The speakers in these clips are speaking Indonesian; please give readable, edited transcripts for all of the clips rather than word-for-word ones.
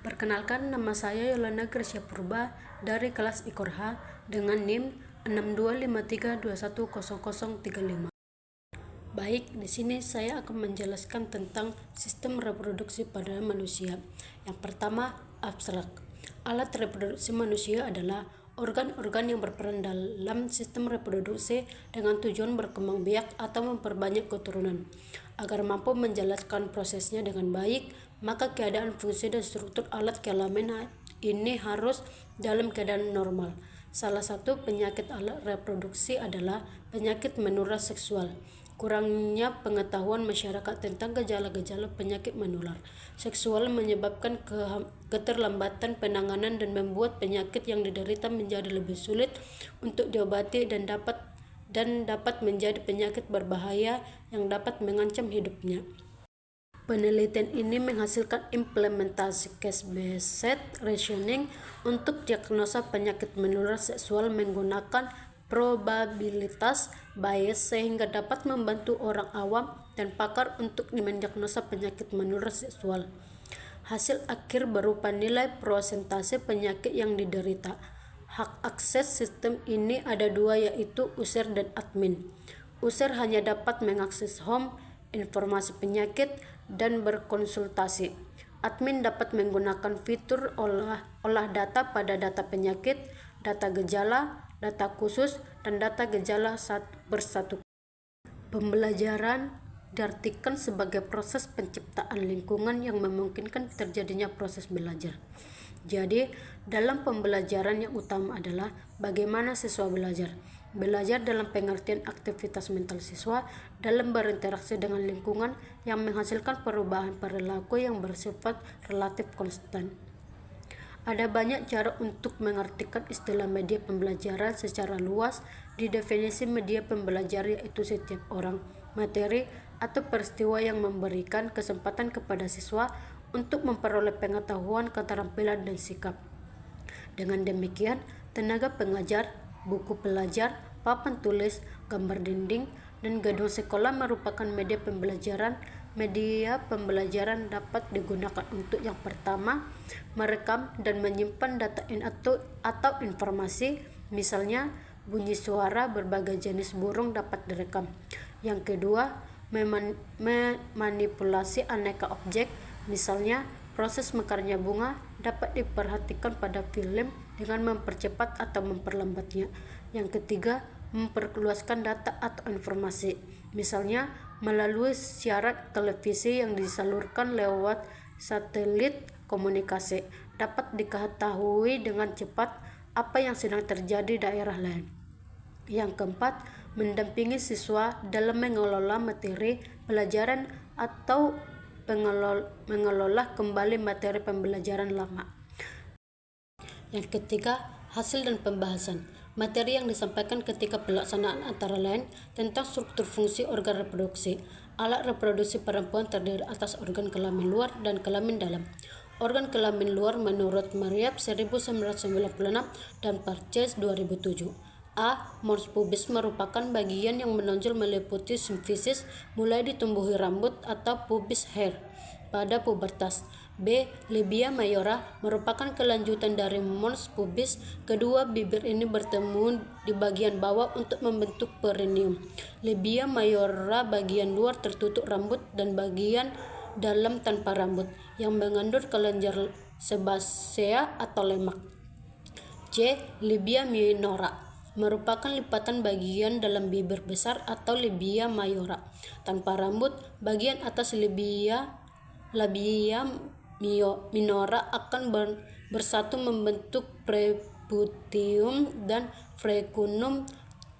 Perkenalkan, nama saya Yolanda Gresya Purba dari kelas IKORHA dengan NIM 6253210035. Baik, di sini saya akan menjelaskan tentang sistem reproduksi pada manusia. Yang pertama, abstrak. Alat reproduksi manusia adalah organ-organ yang berperan dalam sistem reproduksi dengan tujuan berkembang biak atau memperbanyak keturunan. Agar mampu menjalankan prosesnya dengan baik, maka keadaan fungsi dan struktur alat kelamin ini harus dalam keadaan normal. Salah satu penyakit alat reproduksi adalah penyakit menular seksual. Kurangnya pengetahuan masyarakat tentang gejala-gejala penyakit menular seksual menyebabkan keterlambatan penanganan dan membuat penyakit yang diderita menjadi lebih sulit untuk diobati dan dapat menjadi penyakit berbahaya yang dapat mengancam hidupnya. Penelitian ini menghasilkan implementasi case-based reasoning untuk diagnosa penyakit menular seksual menggunakan probabilitas bias sehingga dapat membantu orang awam dan pakar untuk mendiagnosa penyakit menular seksual. Hasil akhir berupa nilai persentase penyakit yang diderita. Hak akses sistem ini ada dua, yaitu user dan admin. User hanya dapat mengakses home, informasi penyakit, dan berkonsultasi. Admin dapat menggunakan fitur olah data pada data penyakit, data gejala, data khusus, dan data gejala bersatu. Pembelajaran diartikan sebagai proses penciptaan lingkungan yang memungkinkan terjadinya proses belajar. Jadi, dalam pembelajaran yang utama adalah bagaimana siswa belajar. Belajar dalam pengertian aktivitas mental siswa dalam berinteraksi dengan lingkungan yang menghasilkan perubahan perilaku yang bersifat relatif konstan. Ada banyak cara untuk mengartikan istilah media pembelajaran secara luas. Di definisi media pembelajaran yaitu setiap orang, materi, atau peristiwa yang memberikan kesempatan kepada siswa untuk memperoleh pengetahuan, keterampilan, dan sikap. Dengan demikian, tenaga pengajar, buku pelajar, papan tulis, gambar dinding, dan gedung sekolah merupakan media pembelajaran. Media pembelajaran dapat digunakan untuk yang pertama, merekam dan menyimpan data atau informasi, misalnya bunyi suara berbagai jenis burung dapat direkam. Yang kedua, memanipulasi aneka objek, misalnya proses mekarnya bunga dapat diperhatikan pada film dengan mempercepat atau memperlambatnya. Yang ketiga, memperluaskan data atau informasi, misalnya melalui siaran televisi yang disalurkan lewat satelit komunikasi, dapat diketahui dengan cepat apa yang sedang terjadi di daerah lain. Yang keempat, mendampingi siswa dalam mengelola materi pelajaran atau mengelola kembali materi pembelajaran lama. Yang ketiga, hasil dan pembahasan. Materi yang disampaikan ketika pelaksanaan antara lain tentang struktur fungsi organ reproduksi. Alat reproduksi perempuan terdiri atas organ kelamin luar dan kelamin dalam. Organ kelamin luar menurut Mariab 1996 dan Parches 2007. A. Mons pubis merupakan bagian yang menonjol meliputi simfisis mulai ditumbuhi rambut atau pubis hair pada pubertas. B. Labia mayora merupakan kelanjutan dari mons pubis. Kedua bibir ini bertemu di bagian bawah untuk membentuk perineum. Labia mayora bagian luar tertutup rambut dan bagian dalam tanpa rambut yang mengandung kelenjar sebasea atau lemak. C. Labia minora merupakan lipatan bagian dalam bibir besar atau labia mayora tanpa rambut. Bagian atas labia minora akan bersatu membentuk preputium dan frecunum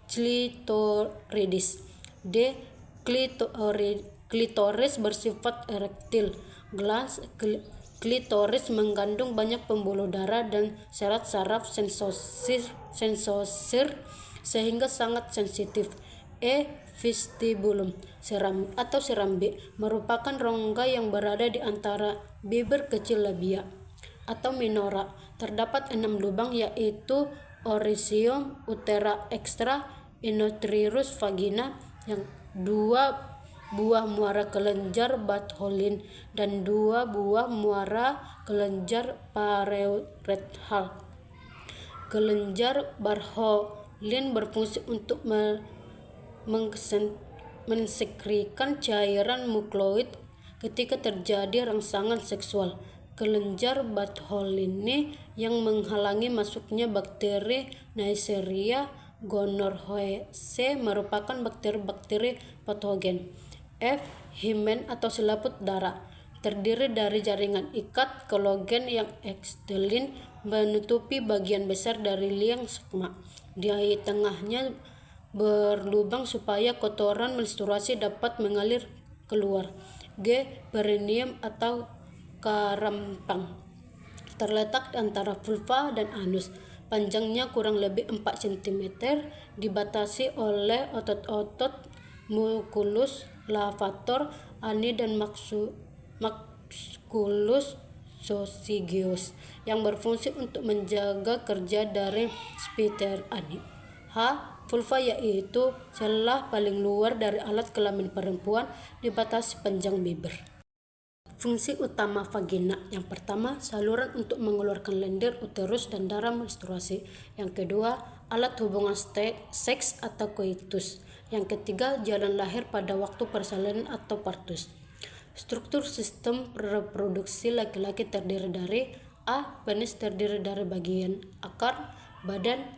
clitoridis. D. Klitoris bersifat erektil. Glans klitoris mengandung banyak pembuluh darah dan serat saraf sensosir sehingga sangat sensitif. E. Vestibulum serambi merupakan rongga yang berada di antara bibir kecil labia atau minora. Terdapat 6 lubang, yaitu orisium, utera extra, inotrius vagina, yang 2 buah muara kelenjar Bartholin dan 2 buah muara kelenjar parietal. Kelenjar Bartholin berfungsi untuk mensekretkan cairan mukloid ketika terjadi rangsangan seksual. Kelenjar Bartholin yang menghalangi masuknya bakteri Neisseria gonorrhoeae merupakan bakteri-bakteri patogen. F. Himen atau selaput darah terdiri dari jaringan ikat kolagen yang eksterlin menutupi bagian besar dari liang sperma. Di tengahnya berlubang supaya kotoran menstruasi dapat mengalir keluar. G. Perineum atau karampang terletak antara vulva dan anus. Panjangnya kurang lebih 4 cm, dibatasi oleh otot-otot musculus levator ani dan musculus sozigeus yang berfungsi untuk menjaga kerja dari sphincter ani. H. Vulva yaitu celah paling luar dari alat kelamin perempuan, dibatasi panjang bibir. Fungsi utama vagina. Yang pertama, saluran untuk mengeluarkan lendir, uterus, dan darah menstruasi. Yang kedua, alat hubungan seks atau coitus. Yang ketiga, jalan lahir pada waktu persalinan atau partus. Struktur sistem reproduksi laki-laki terdiri dari A. Penis terdiri dari bagian akar, badan,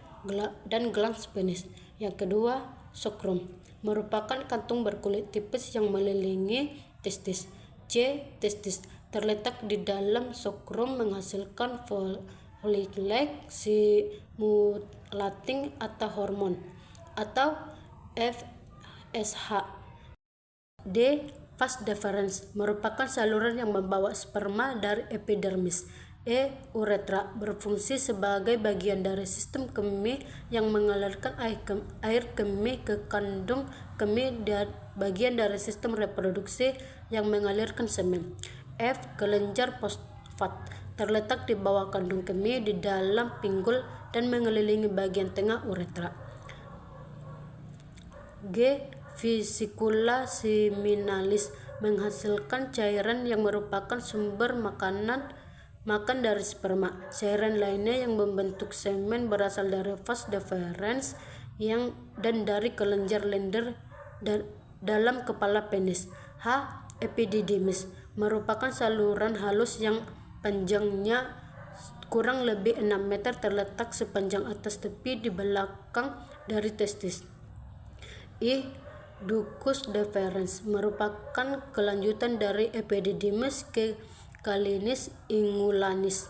dan glans penis. Yang kedua, skrum merupakan kantung berkulit tipis yang mengelilingi testis. C. Testis terletak di dalam skrum menghasilkan follicle stimulating atau hormon atau FSH. D. Vas deferens merupakan saluran yang membawa sperma dari epidermis. E. Uretra berfungsi sebagai bagian dari sistem kemih yang mengalirkan air kemih ke kandung kemih dan bagian dari sistem reproduksi yang mengalirkan semen. F. Kelenjar prostat terletak di bawah kandung kemih di dalam pinggul dan mengelilingi bagian tengah uretra. G. Vesicula seminalis menghasilkan cairan yang merupakan sumber makan dari sperma. Cairan lainnya yang membentuk semen berasal dari vas deferens dan dari kelenjar lendir dalam kepala penis. H. Epididymis merupakan saluran halus yang panjangnya kurang lebih 6 meter terletak sepanjang atas tepi di belakang dari testis. I. Ductus deferens merupakan kelanjutan dari epididymis ke calinis ingulalis.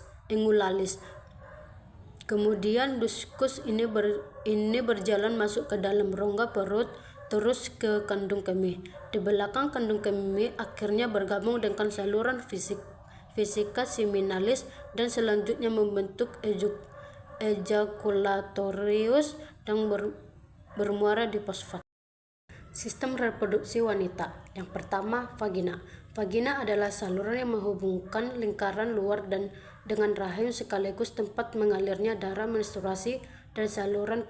Kemudian ductus ini berjalan masuk ke dalam rongga perut terus ke kandung kemih. Di belakang kandung kemih akhirnya bergabung dengan saluran vesika seminalis dan selanjutnya membentuk ejaculatorius dan bermuara di fosfat. Sistem reproduksi wanita. Yang pertama, vagina. Vagina adalah saluran yang menghubungkan lingkaran luar dan dengan rahim sekaligus tempat mengalirnya darah menstruasi dan saluran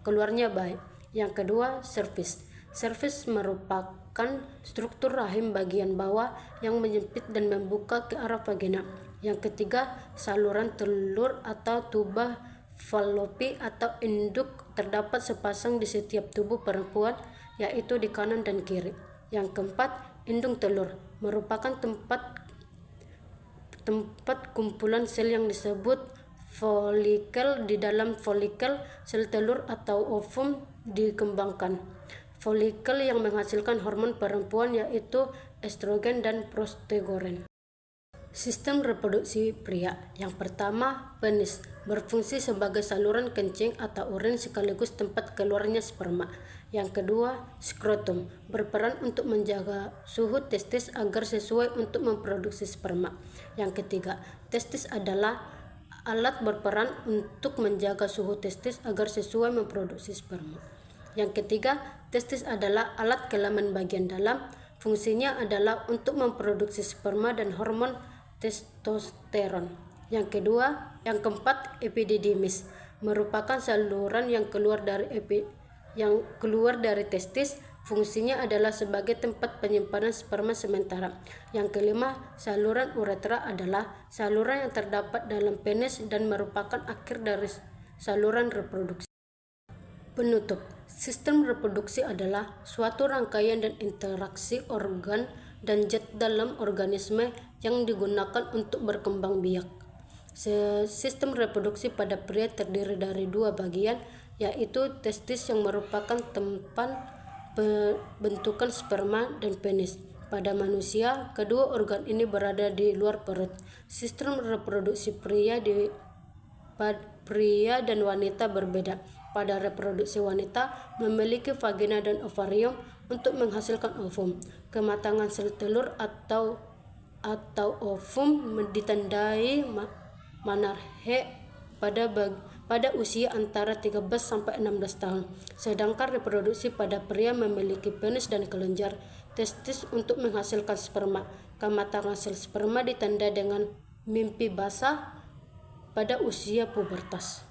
keluarnya bayi. Yang kedua, cervix. Cervix merupakan struktur rahim bagian bawah yang menyempit dan membuka ke arah vagina. Yang ketiga, saluran telur atau tuba fallopi atau induk terdapat sepasang di setiap tubuh perempuan, yaitu di kanan dan kiri. Yang keempat, indung telur merupakan tempat kumpulan sel yang disebut folikel. Di dalam folikel, sel telur atau ovum dikembangkan. Folikel yang menghasilkan hormon perempuan yaitu estrogen dan progestogen. Sistem reproduksi pria. Yang pertama, penis berfungsi sebagai saluran kencing atau urin sekaligus tempat keluarnya sperma. Yang kedua, skrotum berperan untuk menjaga suhu testis agar sesuai untuk memproduksi sperma. Yang ketiga, testis adalah alat berperan untuk menjaga suhu testis agar sesuai memproduksi sperma. Yang ketiga, testis adalah alat kelamin bagian dalam. Fungsinya adalah untuk memproduksi sperma dan hormon testosteron. Yang keempat, epididymis merupakan saluran yang keluar dari testis Fungsinya adalah sebagai tempat penyimpanan sperma sementara. Yang kelima, saluran uretra adalah saluran yang terdapat dalam penis dan merupakan akhir dari saluran reproduksi. Penutup, sistem reproduksi adalah suatu rangkaian dan interaksi organ dan zat dalam organisme yang digunakan untuk berkembang biak. Sistem reproduksi pada pria terdiri dari dua bagian, yaitu testis yang merupakan tempat bentukan sperma dan penis. Pada manusia, kedua organ ini berada di luar perut. Sistem reproduksi pria dan wanita berbeda. Pada reproduksi wanita memiliki vagina dan ovarium untuk menghasilkan ovum. Kematangan sel telur atau ovum ditandai menarche pada usia antara 13 sampai 16 tahun. Sedangkan reproduksi pada pria memiliki penis dan kelenjar testis untuk menghasilkan sperma. Kematangan sel sperma ditandai dengan mimpi basah pada usia pubertas.